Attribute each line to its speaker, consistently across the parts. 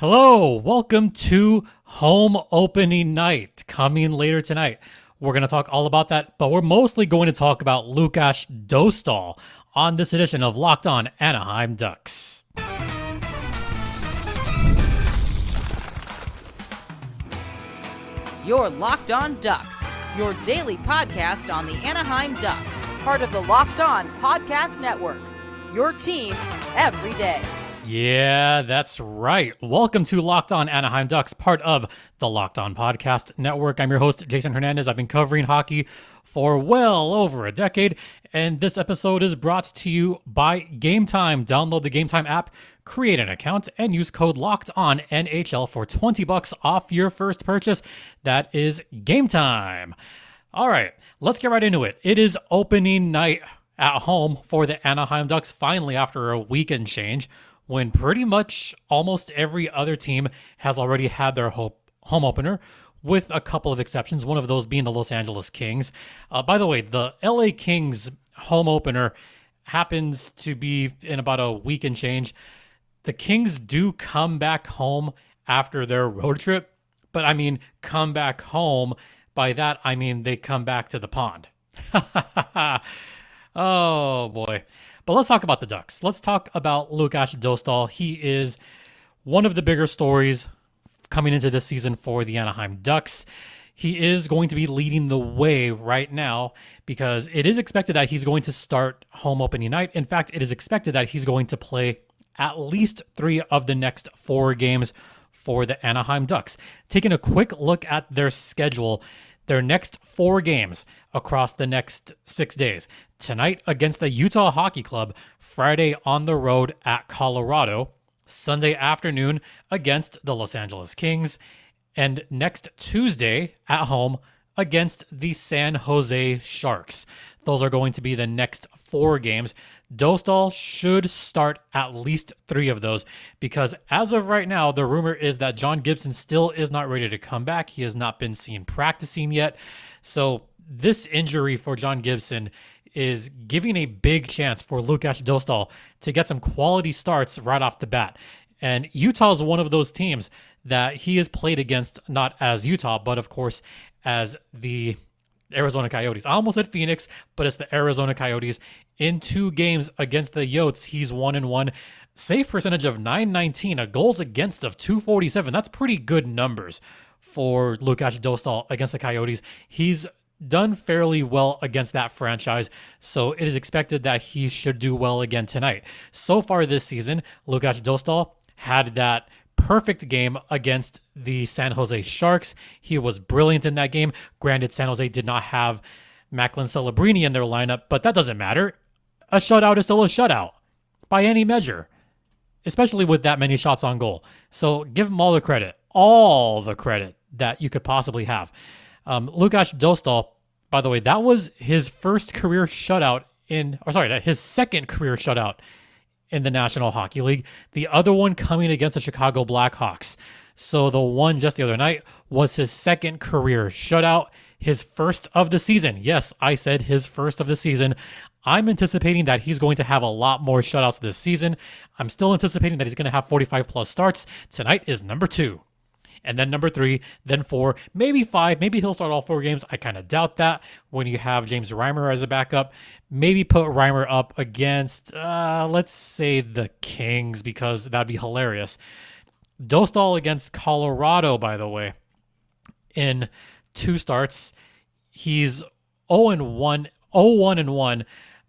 Speaker 1: Hello, welcome to home opening night. Coming later tonight, we're going to talk all about that, but we're mostly going to talk about Lukas Dostal on this edition of Locked On Anaheim Ducks.
Speaker 2: You're Locked On Ducks, your daily podcast on the Anaheim Ducks, part of the Locked On Podcast Network, your team every day.
Speaker 1: Yeah, that's right. Welcome to Locked On Anaheim Ducks, part of the Locked On Podcast Network. I'm your host, Jason Hernandez. I've been covering hockey for well over a decade, and this episode is brought to you by Gametime. Download the Gametime app, create an account, and use code LOCKEDONNHL for $20 off your first purchase. That is Gametime. All right, let's get right into it. It is opening night at home for the Anaheim Ducks, finally after a weekend change, when pretty much almost every other team has already had their home opener, with a couple of exceptions, one of those being the Los Angeles Kings. By the way, the LA Kings home opener happens to be in about a week and change. The Kings do come back home after their road trip, but I mean, come back home. By that, I mean they come back to the pond. Oh, boy. But let's talk about the Ducks. Let's talk about Lukas Dostal. He is one of the bigger stories coming into this season for the Anaheim Ducks. He is going to be leading the way right now because it is expected that he's going to start home opening night. In fact, it is expected that he's going to play at least 3 of the next 4 games for the Anaheim Ducks. Taking a quick look at their schedule, their next 4 games across the next 6 days. Tonight against the Utah Hockey Club, Friday on the road at Colorado, Sunday afternoon against the Los Angeles Kings, and next Tuesday at home against the San Jose Sharks. Those are going to be the next 4 games. Dostal should start at least 3 of those because as of right now, the rumor is that John Gibson still is not ready to come back. He has not been seen practicing yet. So this injury for John Gibson is giving a big chance for Lukas Dostal to get some quality starts right off the bat. And Utah is one of those teams that he has played against, not as Utah, but of course as the Arizona Coyotes. I almost said Phoenix, but it's the Arizona Coyotes. In 2 games against the Yotes, he's 1-1. Save percentage of .919, a goals against of .247. That's pretty good numbers for Lukas Dostal against the Coyotes. He's done fairly well against that franchise, so it is expected that he should do well again tonight. So far this season, Lukas Dostal had that perfect game against the San Jose Sharks. He was brilliant in that game. Granted, San Jose did not have Macklin Celebrini in their lineup, but that doesn't matter. A shutout is still a shutout by any measure, especially with that many shots on goal. So give him all the credit that you could possibly have. Lukas Dostal, by the way, that was his first career shutout his second career shutout in the National Hockey League. The other one coming against the Chicago Blackhawks. So the one just the other night was his second career shutout, his first of the season. Yes, I said his first of the season. I'm anticipating that he's going to have a lot more shutouts this season. I'm still anticipating that he's going to have 45 plus starts. Tonight is number 2. And then number 3, then 4, maybe 5. Maybe he'll start all 4 games. I kind of doubt that when you have James Reimer as a backup. Maybe put Reimer up against, let's say, the Kings, because that'd be hilarious. Dostal against Colorado, by the way, in 2 starts. He's 0-1,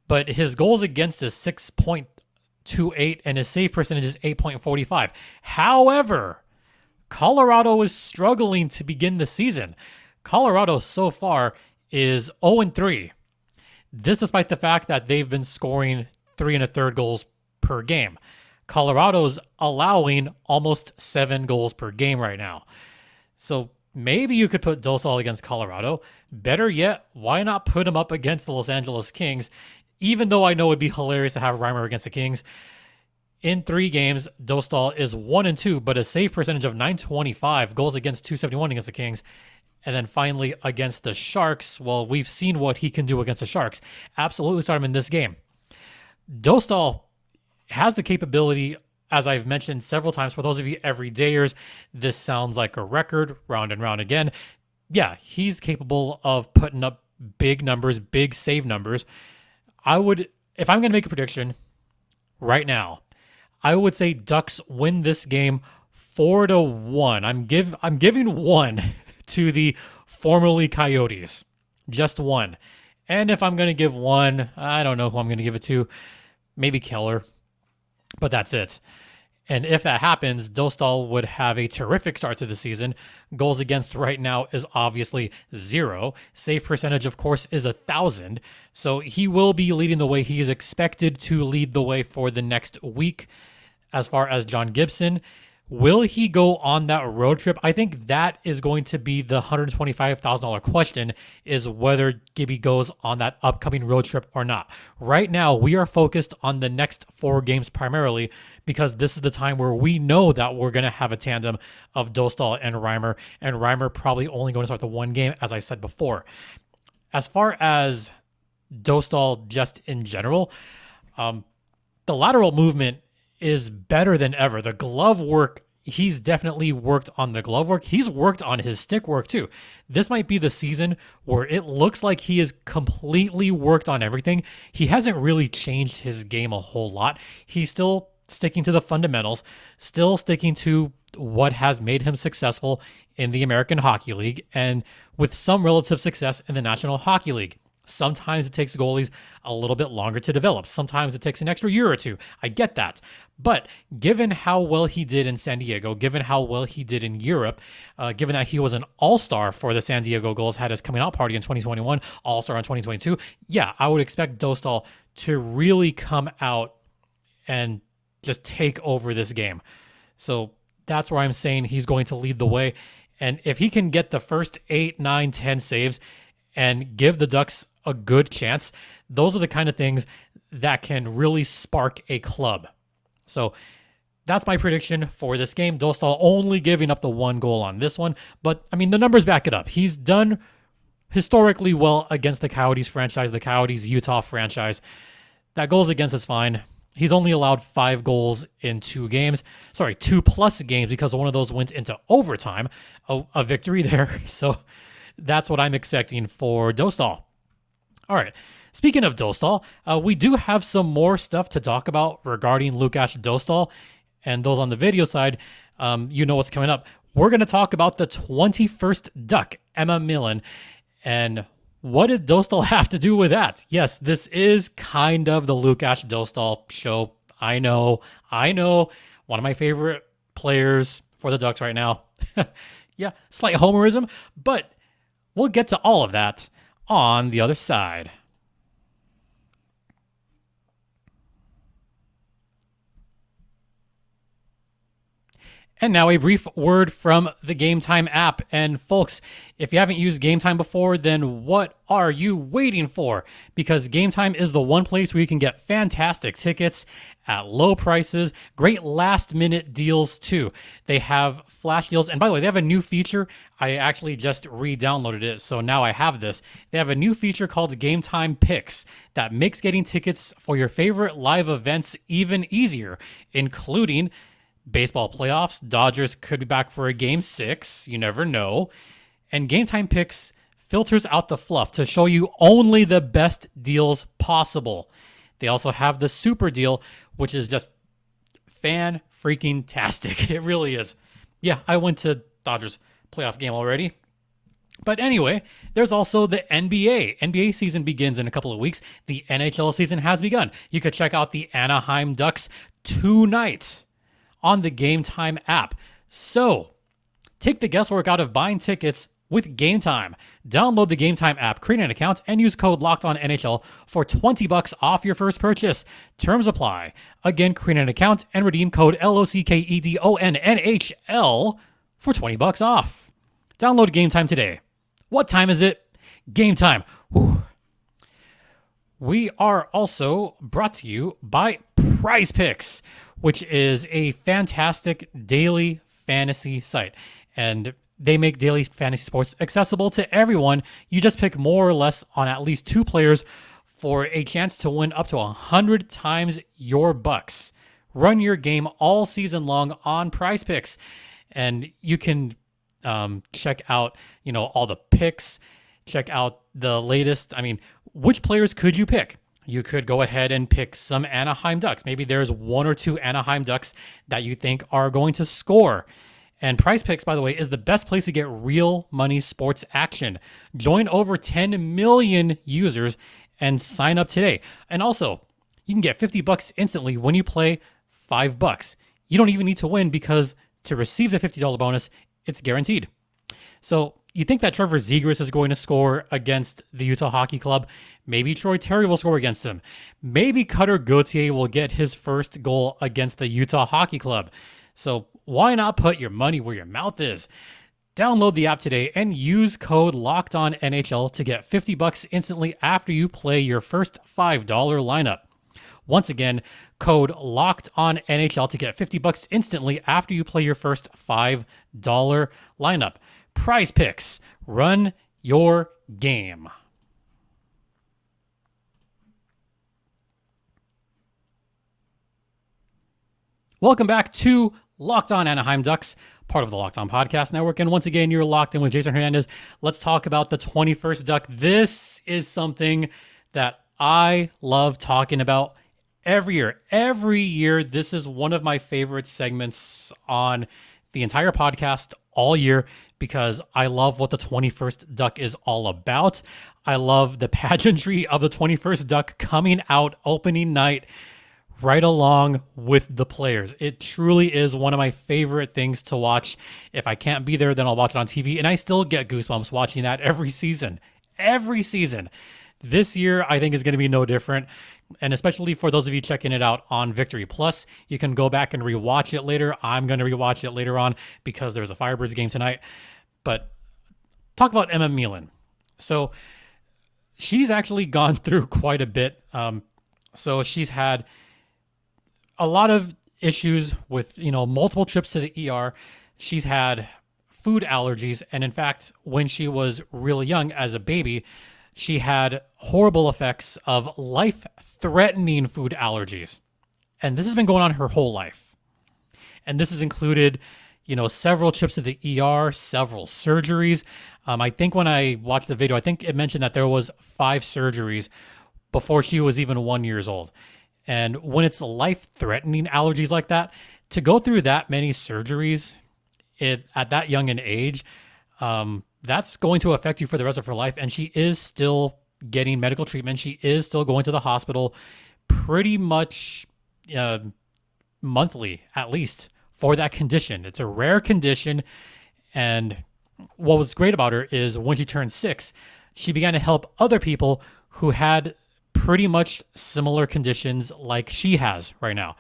Speaker 1: but his goals against is 6.28, and his save percentage is 8.45. However, Colorado is struggling to begin the season. Colorado so far is 0-3. This despite the fact that they've been scoring 3 1/3 goals per game. Colorado's allowing almost 7 goals per game right now. So maybe you could put Dostal against Colorado. Better yet, why not put him up against the Los Angeles Kings? Even though I know it'd be hilarious to have Reimer against the Kings. In 3 games, Dostal is 1-2, but a save percentage of .925, goals against .271 against the Kings. And then finally against the Sharks, well, we've seen what he can do against the Sharks. Absolutely start him in this game. Dostal has the capability as I've mentioned several times, for those of you everydayers, this sounds like a record, round and round again. Yeah, he's capable of putting up big numbers, big save numbers. If I'm going to make a prediction right now, I would say Ducks win this game 4-1. I'm giving one to the formerly Coyotes, just one. And if I'm going to give one, I don't know who I'm going to give it to. Maybe Keller, but that's it. And if that happens, Dostal would have a terrific start to the season. Goals against right now is obviously 0. Save percentage, of course, is 1,000. So he will be leading the way. He is expected to lead the way for the next week. As far as John Gibson, will he go on that road trip? I think that is going to be the $125,000 question, is whether Gibby goes on that upcoming road trip or not. Right now, we are focused on the next 4 games primarily, because this is the time where we know that we're going to have a tandem of Dostal and Reimer probably only going to start the one game, as I said before. As far as Dostal just in general, the lateral movement is better than ever. The glove work, he's definitely worked on the glove work. He's worked on his stick work too. This might be the season where it looks like he has completely worked on everything. He hasn't really changed his game a whole lot. He's still sticking to the fundamentals, still sticking to what has made him successful in the American Hockey League and with some relative success in the National Hockey League. Sometimes it takes goalies a little bit longer to develop. Sometimes it takes an extra year or two. I get that. But given how well he did in San Diego, given how well he did in Europe, given that he was an all-star for the San Diego Gulls, had his coming out party in 2021, all-star in 2022, yeah, I would expect Dostal to really come out and just take over this game. So that's where I'm saying he's going to lead the way. And if he can get the first 8, 9, 10 saves and give the Ducks a good chance, those are the kind of things that can really spark a club. So that's my prediction for this game. Dostal only giving up the 1 goal on this one, but I mean, the numbers back it up. He's done historically well against the Coyotes franchise, the Coyotes Utah franchise. That goals against is fine. He's only allowed 5 goals in 2 games. Sorry, 2+ games, because one of those went into overtime. A victory there. So that's what I'm expecting for Dostal. All right. Speaking of Dostal, we do have some more stuff to talk about regarding Lukas Dostal. And those on the video side, you know what's coming up. We're going to talk about the 21st Duck, Emma Melin. And what did Dostal have to do with that? Yes, this is kind of the Lukas Dostal show. I know. One of my favorite players for the Ducks right now. Yeah, slight homerism, but we'll get to all of that on the other side. And now a brief word from the Gametime app. And folks, if you haven't used Gametime before, then what are you waiting for? Because Gametime is the one place where you can get fantastic tickets at low prices, great last-minute deals too. They have flash deals. And by the way, they have a new feature. I actually just re-downloaded it, so now I have this. They have a new feature called Gametime Picks that makes getting tickets for your favorite live events even easier, including baseball playoffs. Dodgers could be back for a game 6. You never know. And Gametime Picks filters out the fluff to show you only the best deals possible. They also have the super deal, which is just fan-freaking-tastic. It really is. Yeah, I went to Dodgers playoff game already. But anyway, there's also the NBA. NBA season begins in a couple of weeks. The NHL season has begun. You could check out the Anaheim Ducks tonight on the Gametime app. So, take the guesswork out of buying tickets with Gametime. Download the Gametime app, create an account, and use code LOCKEDONNHL for $20 off your first purchase. Terms apply. Again, create an account and redeem code LOCKEDONNHL for $20 off. Download Gametime today. What time is it? Gametime. Whew. We are also brought to you by PrizePicks, which is a fantastic daily fantasy site. And they make daily fantasy sports accessible to everyone. You just pick more or less on at least 2 players for a chance to win up to 100 times your bucks. Run your game all season long on PrizePicks, and you can check out, all the picks, check out the latest. I mean, which players could you pick? You could go ahead and pick some Anaheim Ducks. Maybe there's one or two Anaheim Ducks that you think are going to score. And PrizePicks, by the way, is the best place to get real money sports action. Join over 10 million users and sign up today. And also, you can get $50 instantly when you play $5. You don't even need to win, because to receive the $50 bonus, it's guaranteed. So you think that Trevor Zegras is going to score against the Utah Hockey Club? Maybe Troy Terry will score against him. Maybe Cutter Gauthier will get his first goal against the Utah Hockey Club. So why not put your money where your mouth is? Download the app today and use code LOCKEDONNHL to get $50 instantly after you play your first $5 lineup. Once again, code LOCKEDONNHL to get $50 instantly after you play your first $5 lineup. PrizePicks, run your game. Welcome back to Locked On Anaheim Ducks, part of the Locked On Podcast Network. And once again, you're locked in with Jason Hernandez. Let's talk about the 21st Duck. This is something that I love talking about every year. Every year, this is one of my favorite segments on the entire podcast all year, because I love what the 21st Duck is all about. I love the pageantry of the 21st Duck coming out opening night right along with the players. It truly is one of my favorite things to watch. If I can't be there, then I'll watch it on TV, and I still get goosebumps watching that every season. Every season. This year, I think, is going to be no different. And especially for those of you checking it out on Victory Plus, you can go back and rewatch it later. I'm going to rewatch it later on because there's a Firebirds game tonight. But talk about Emma Melin. So she's actually gone through quite a bit. So she's had a lot of issues with, multiple trips to the ER. She's had food allergies. And in fact, when she was really young as a baby, she had horrible effects of life-threatening food allergies. And this has been going on her whole life. And this has included, several trips to the ER, several surgeries. I think when I watched the video, I think it mentioned that there was 5 surgeries before she was even 1 year old. And when it's life-threatening allergies like that, to go through that many surgeries at that young an age, that's going to affect you for the rest of her life. And she is still getting medical treatment. She is still going to the hospital pretty much monthly, at least, for that condition. It's a rare condition. And what was great about her is when she turned 6, she began to help other people who had pretty much similar conditions like she has right now.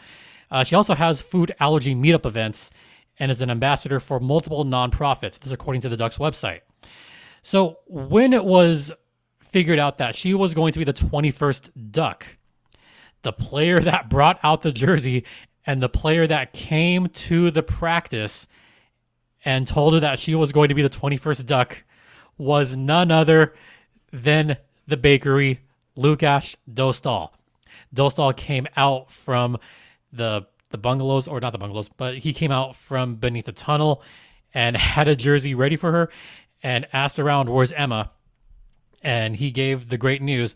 Speaker 1: She also has food allergy meetup events and is an ambassador for multiple nonprofits. This is according to the Ducks website. So when it was figured out that she was going to be the 21st Duck, the player that brought out the jersey and the player that came to the practice and told her that she was going to be the 21st Duck was none other than the bakery, Lukas Dostal. Dostal came out from the bungalows, or not the bungalows, but he came out from beneath the tunnel and had a jersey ready for her and asked around, "Where's Emma?" And he gave the great news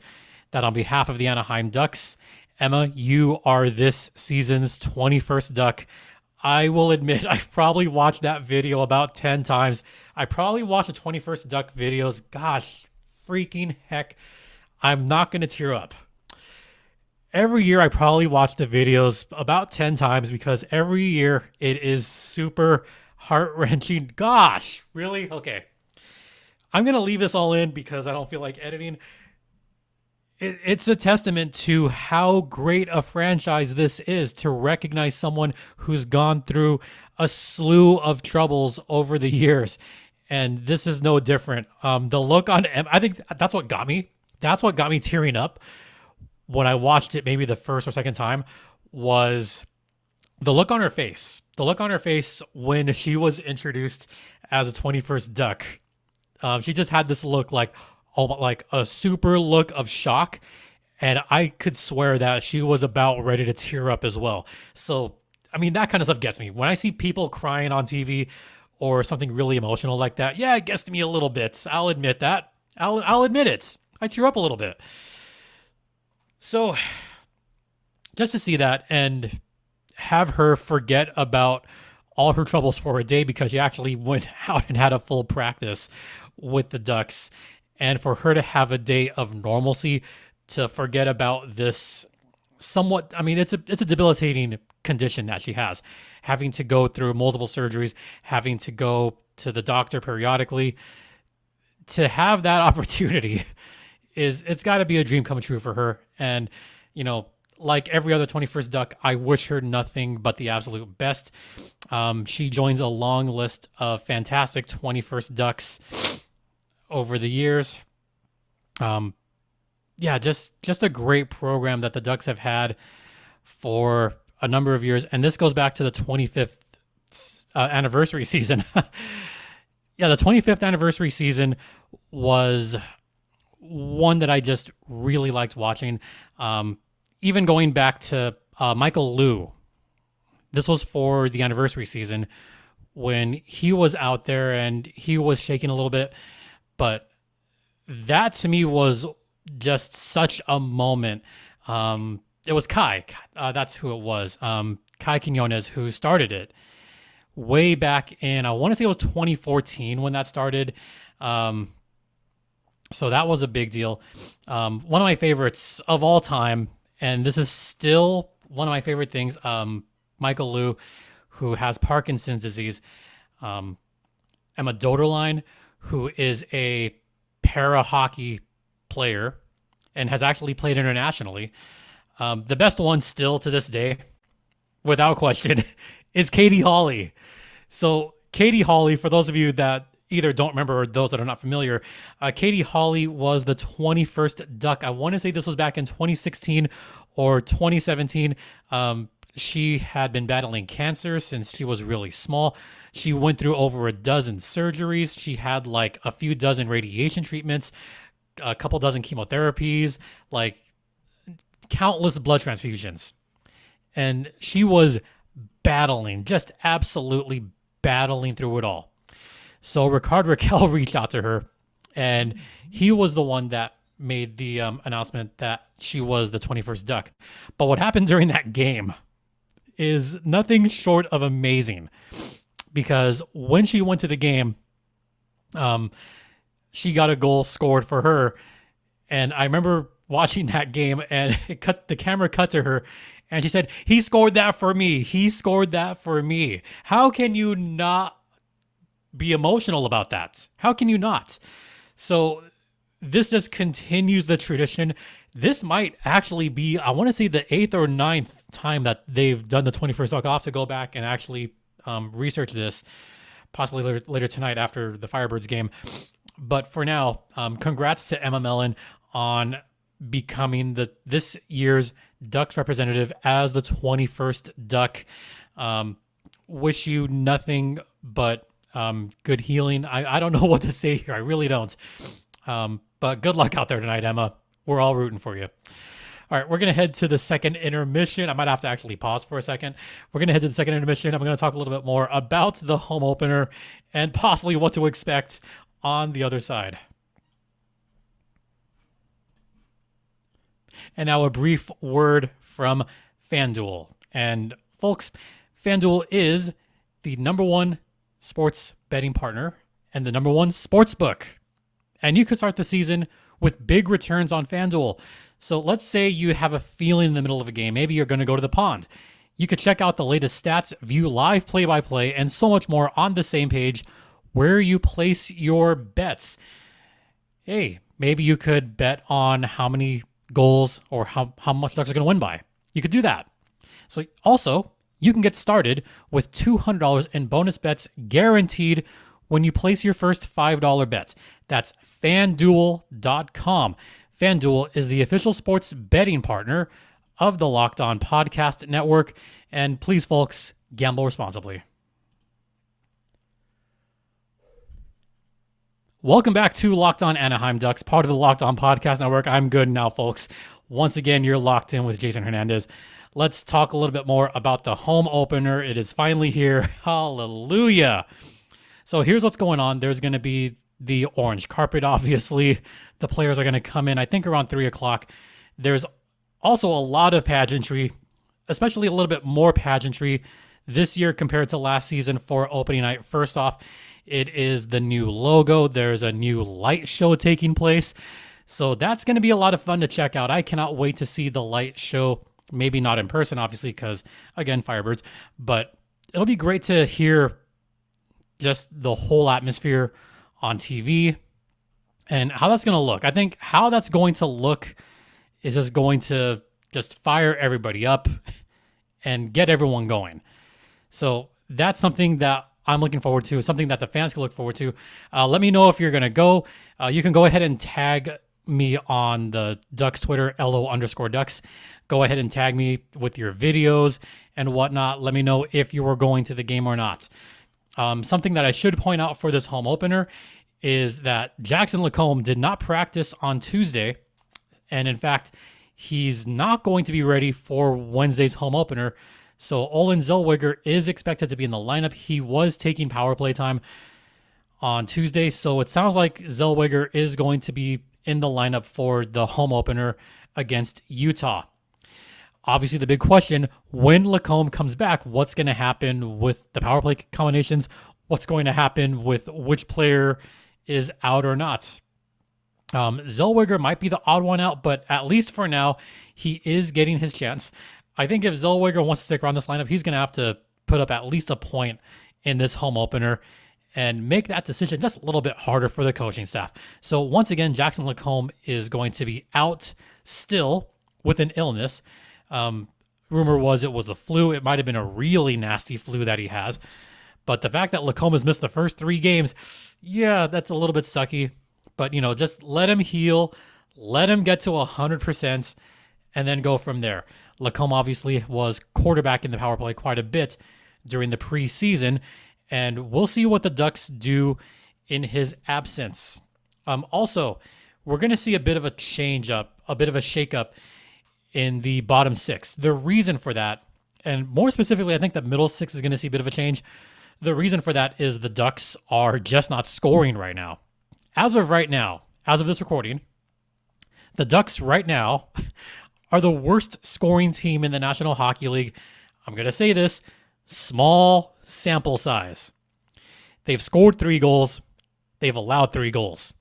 Speaker 1: that on behalf of the Anaheim Ducks, Emma, you are this season's 21st Duck. I will admit, I've probably watched that video about 10 times. I probably watched the 21st Duck videos. Gosh, freaking heck. I'm not going to tear up. Every year, I probably watch the videos about 10 times because every year it is super heart-wrenching. Gosh, really? Okay. I'm going to leave this all in because I don't feel like editing. It's a testament to how great a franchise this is to recognize someone who's gone through a slew of troubles over the years. And this is no different. The look on Emma, I think that's what got me. That's what got me tearing up when I watched it maybe the first or second time, was the look on her face. The look on her face when she was introduced as a 21st Duck. She just had this look like a super look of shock. And I could swear that she was about ready to tear up as well. So, I mean, that kind of stuff gets me. When I see people crying on TV or something really emotional like that, yeah, it gets to me a little bit. I'll admit that. I'll admit it. I tear up a little bit. So, just to see that and have her forget about all her troubles for a day because she actually went out and had a full practice with the Ducks, and for her to have a day of normalcy, to forget about this somewhat, I mean, it's a debilitating condition that she has, having to go through multiple surgeries, having to go to the doctor periodically. To have that opportunity it's got to be a dream come true for her. And, you know, like every other 21st Duck, I wish her nothing but the absolute best. She joins a long list of fantastic 21st Ducks over the years. Yeah, just a great program that the Ducks have had for a number of years. And this goes back to the 25th anniversary season. Yeah, the 25th anniversary season was one that I just really liked watching. Even going back to Michael Liu, this was for the anniversary season when he was out there and he was shaking a little bit. But that to me was just such a moment. It was Kai. That's who it was. Kai Quinones, who started it way back in, I want to say it was 2014 when that started. So that was a big deal. One of my favorites of all time, and this is still one of my favorite things, Michael Liu, who has Parkinson's disease, Emma Doderlein, who is a para-hockey player and has actually played internationally. The best one still to this day, without question, is Katie Hawley. So Katie Hawley, for those of you that either don't remember or those that are not familiar, Katie Hawley was the 21st Duck. I want to say this was back in 2016 or 2017. She had been battling cancer since she was really small. She went through over a dozen surgeries. She had like a few dozen radiation treatments, a couple dozen chemotherapies, like countless blood transfusions. And she was battling, just absolutely battling through it all. So Ricard Raquel reached out to her, and he was the one that made the announcement that she was the 21st Duck. But what happened during that game is nothing short of amazing, because when she went to the game, she got a goal scored for her. And I remember watching that game, and the camera cut to her, and she said, "He scored that for me. He scored that for me." How can you not be emotional about that? How can you not? So this just continues the tradition. This might actually be, I want to say, the 8th or 9th time that they've done the 21st Duck. I'll have to go back and actually research this, possibly later tonight after the Firebirds game. But for now, congrats to Emma Melin on becoming this year's Ducks representative as the 21st Duck. Wish you nothing but good healing. I don't know what to say here. I really don't. But good luck out there tonight, Emma. We're all rooting for you. All right, we're going to head to the second intermission. I might have to actually pause for a second. We're going to head to the second intermission. I'm going to talk a little bit more about the home opener and possibly what to expect on the other side. And now a brief word from FanDuel. And folks, FanDuel is the #1 sports betting partner and the #1 sports book. And you could start the season with big returns on FanDuel. So let's say you have a feeling in the middle of a game. Maybe you're going to go to the pond. You could check out the latest stats, view live play-by-play, and so much more on the same page where you place your bets. Hey, maybe you could bet on how many goals or how much Ducks are going to win by. You could do that. So also, you can get started with $200 in bonus bets guaranteed when you place your first $5 bet. That's FanDuel.com. FanDuel is the official sports betting partner of the Locked On Podcast Network. And please, folks, gamble responsibly. Welcome back to Locked On Anaheim Ducks, part of the Locked On Podcast Network. I'm good now, folks. Once again, you're locked in with Jason Hernandez. Let's talk a little bit more about the home opener. It is finally here. Hallelujah. So here's what's going on. There's going to be the orange carpet, obviously. The players are going to come in, I think, around 3 o'clock. There's also a lot of pageantry, especially a little bit more pageantry this year compared to last season for opening night. First off, it is the new logo. There's a new light show taking place. So that's going to be a lot of fun to check out. I cannot wait to see the light show. Maybe not in person, obviously, because, again, Firebirds. But it'll be great to hear just the whole atmosphere on TV and how that's going to look. I think how that's going to look is just going to just fire everybody up and get everyone going. So that's something that I'm looking forward to, something that the fans can look forward to. Let me know if you're going to go. You can go ahead and tag me on the Ducks Twitter, LO_Ducks. Go ahead and tag me with your videos and whatnot. Let me know if you were going to the game or not. Something that I should point out for this home opener is that Jackson Lacombe did not practice on Tuesday. And in fact, he's not going to be ready for Wednesday's home opener. So Olen Zellweger is expected to be in the lineup. He was taking power play time on Tuesday. So it sounds like Zellweger is going to be in the lineup for the home opener against Utah. Obviously, the big question, when Lacombe comes back, what's going to happen with the power play combinations? What's going to happen with which player is out or not? Zellweger might be the odd one out, but at least for now, he is getting his chance. I think if Zellweger wants to stick around this lineup, he's going to have to put up at least a point in this home opener and make that decision just a little bit harder for the coaching staff. So once again, Jackson Lacombe is going to be out still with an illness. Rumor was it was the flu. It might have been a really nasty flu that he has. But the fact that Lacombe has missed the first 3 games, yeah, that's a little bit sucky. But, just let him heal, let him get to 100%, and then go from there. Lacombe obviously was quarterback in the power play quite a bit during the preseason, and we'll see what the Ducks do in his absence. Also, we're going to see a bit of a change up, a bit of a shakeup in the bottom 6. The reason for that, and more specifically, I think the middle 6 is going to see a bit of a change. The reason for that is the Ducks are just not scoring right now. As of right now, as of this recording, the Ducks right now are the worst scoring team in the National Hockey League. I'm going to say this, small sample size. They've scored 3 goals. They've allowed 3 goals.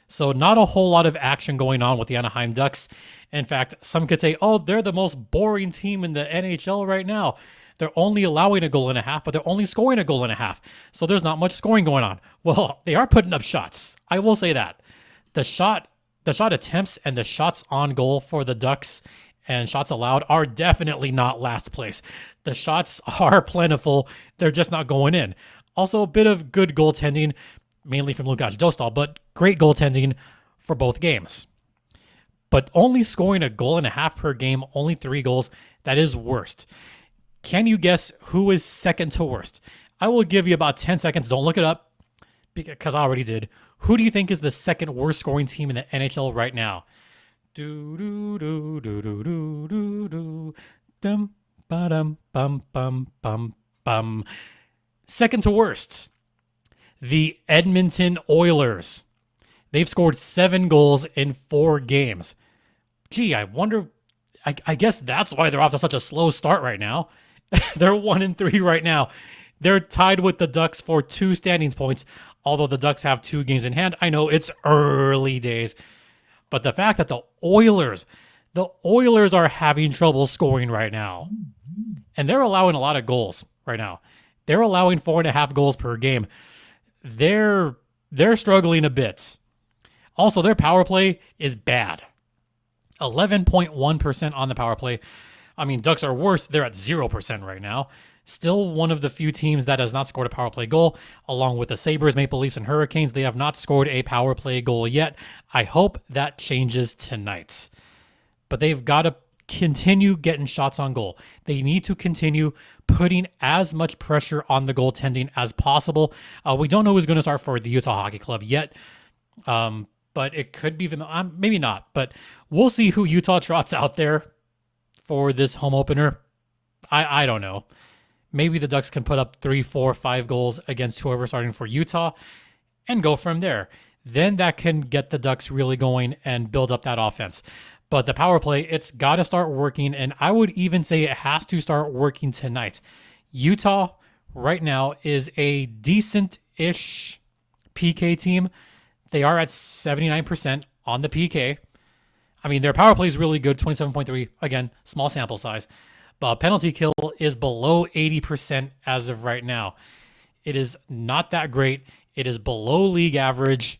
Speaker 1: So not a whole lot of action going on with the Anaheim Ducks. In fact, some could say, oh, they're the most boring team in the NHL right now. They're only allowing a goal and a half, but they're only scoring a goal and a half. So there's not much scoring going on. Well, they are putting up shots. I will say that. The shot attempts and the shots on goal for the Ducks and shots allowed are definitely not last place. The shots are plentiful. They're just not going in. Also, a bit of good goaltending, mainly from Lukas Dostal, but great goaltending for both games. But only scoring a goal and a half per game, only 3 goals, that is worst. Can you guess who is second to worst? I will give you about 10 seconds. Don't look it up because I already did. Who do you think is the second worst scoring team in the NHL right now? Do do do do do do do do dum ba dum bum bum bum bum. Second to worst, the Edmonton Oilers. They've scored 7 goals in 4 games. Gee, I wonder. I guess that's why they're off to such a slow start right now. They're 1-3 right now. They're tied with the Ducks for 2 standings points, although the Ducks have 2 games in hand. I know it's early days, but the fact that the Oilers are having trouble scoring right now, and they're allowing a lot of goals right now. They're allowing 4.5 goals per game. They're struggling a bit. Also, their power play is bad. 11.1% on the power play. I mean, Ducks are worse. They're at 0% right now. Still one of the few teams that has not scored a power play goal, along with the Sabres, Maple Leafs, and Hurricanes. They have not scored a power play goal yet. I hope that changes tonight. But they've got to continue getting shots on goal. They need to continue putting as much pressure on the goaltending as possible. We don't know who's going to start for the Utah Hockey Club yet. But but it could be maybe not. But we'll see who Utah trots out there for this home opener. I don't know. Maybe the Ducks can put up 3, 4, 5 goals against whoever's starting for Utah and go from there. Then that can get the Ducks really going and build up that offense. But the power play, it's got to start working, and I would even say it has to start working tonight. Utah right now is a decent-ish PK team. They are at 79% on the PK. I mean, their power play is really good, 27.3. Again, small sample size. But penalty kill is below 80% as of right now. It is not that great. It is below league average.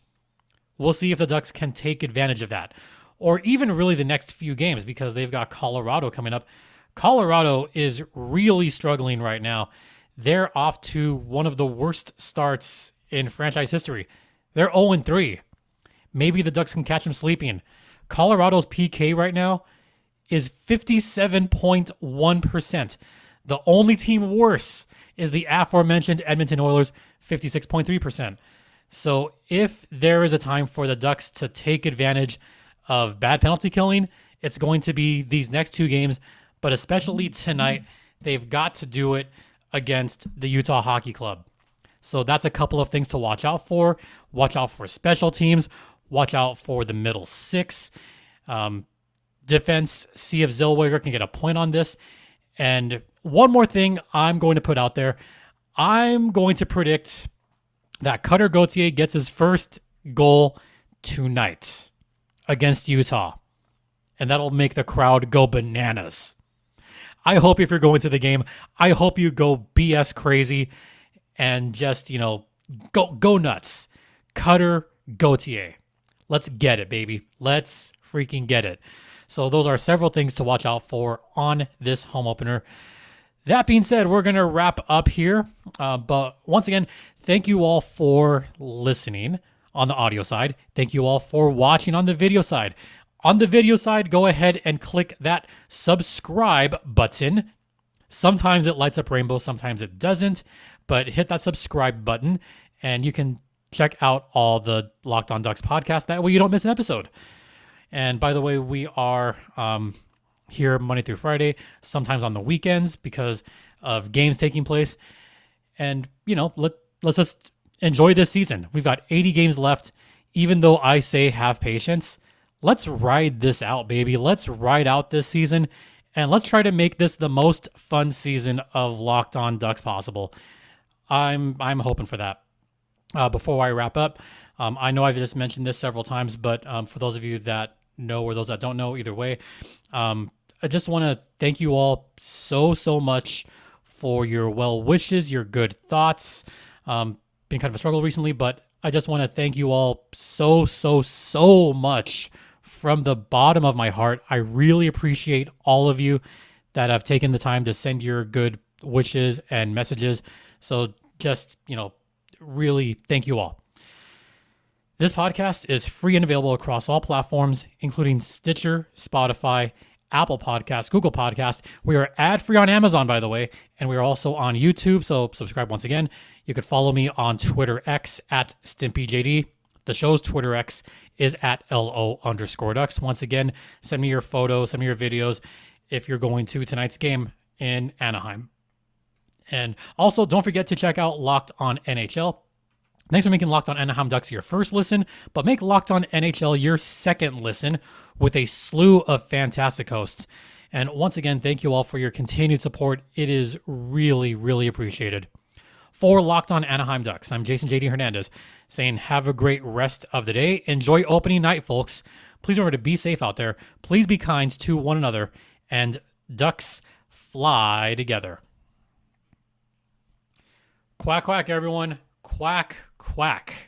Speaker 1: We'll see if the Ducks can take advantage of that. Or even really the next few games, because they've got Colorado coming up. Colorado is really struggling right now. They're off to one of the worst starts in franchise history. They're 0-3. Maybe the Ducks can catch them sleeping. Colorado's PK right now is 57.1%. The only team worse is the aforementioned Edmonton Oilers, 56.3%. So if there is a time for the Ducks to take advantage of bad penalty killing, it's going to be these next 2 games, but especially tonight, they've got to do it against the Utah Hockey Club. So that's a couple of things to watch out for. Watch out for special teams. Watch out for the middle 6. Defense, see if Zellweger can get a point on this. And one more thing I'm going to put out there. I'm going to predict that Cutter Gauthier gets his first goal tonight against Utah. And that'll make the crowd go bananas. I hope if you're going to the game, I hope you go BS crazy and just, go nuts. Cutter Gauthier. Let's get it, baby. Let's freaking get it. So those are several things to watch out for on this home opener. That being said, we're going to wrap up here. But once again, thank you all for listening on the audio side. Thank you all for watching on the video side. On the video side, go ahead and click that subscribe button. Sometimes it lights up rainbow, sometimes it doesn't. But hit that subscribe button and you can check out all the Locked On Ducks podcasts. That way you don't miss an episode. And by the way, we are here Monday through Friday, sometimes on the weekends because of games taking place. And, let's just enjoy this season. We've got 80 games left. Even though I say have patience, let's ride this out, baby. Let's ride out this season. And let's try to make this the most fun season of Locked On Ducks possible. I'm hoping for that. Before I wrap up, I know I've just mentioned this several times, but for those of you that know or those that don't know, either way, I just want to thank you all so much for your well wishes, your good thoughts. Been kind of a struggle recently, but I just want to thank you all so much from the bottom of my heart. I really appreciate all of you that have taken the time to send your good wishes and messages. So just, really thank you all. This podcast is free and available across all platforms, including Stitcher, Spotify, Apple Podcasts, Google Podcasts. We are ad-free on Amazon, by the way, and we are also on YouTube, so subscribe once again. You could follow me on Twitter X at StimpyJD. The show's Twitter X is at LO_Ducks. Once again, send me your photos, send me your videos if you're going to tonight's game in Anaheim. And also, don't forget to check out Locked On NHL. Thanks for making Locked On Anaheim Ducks your first listen, but make Locked On NHL your second listen with a slew of fantastic hosts. And once again, thank you all for your continued support. It is really appreciated. For Locked On Anaheim Ducks, I'm Jason JD Hernandez saying have a great rest of the day. Enjoy opening night, folks. Please remember to be safe out there. Please be kind to one another. And Ducks fly together. Quack, quack, everyone. Quack, quack.